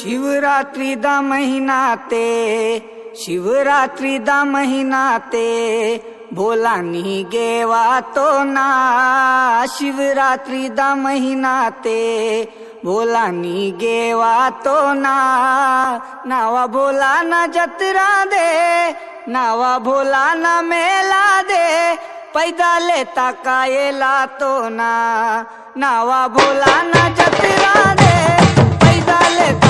शिवरात्रि दा महीना ते शिवरात्रि दा महीना ते भोला नी गेवा तो ना। शिवरात्रि दा महीना ते भोला नी गेवा तो ना। नावा भोला ना जतरा दे, नावा भोला ना मेला दे, पैदा लेता कायला तो ना। नावा भोला ना जतरा दे, पैदा लेता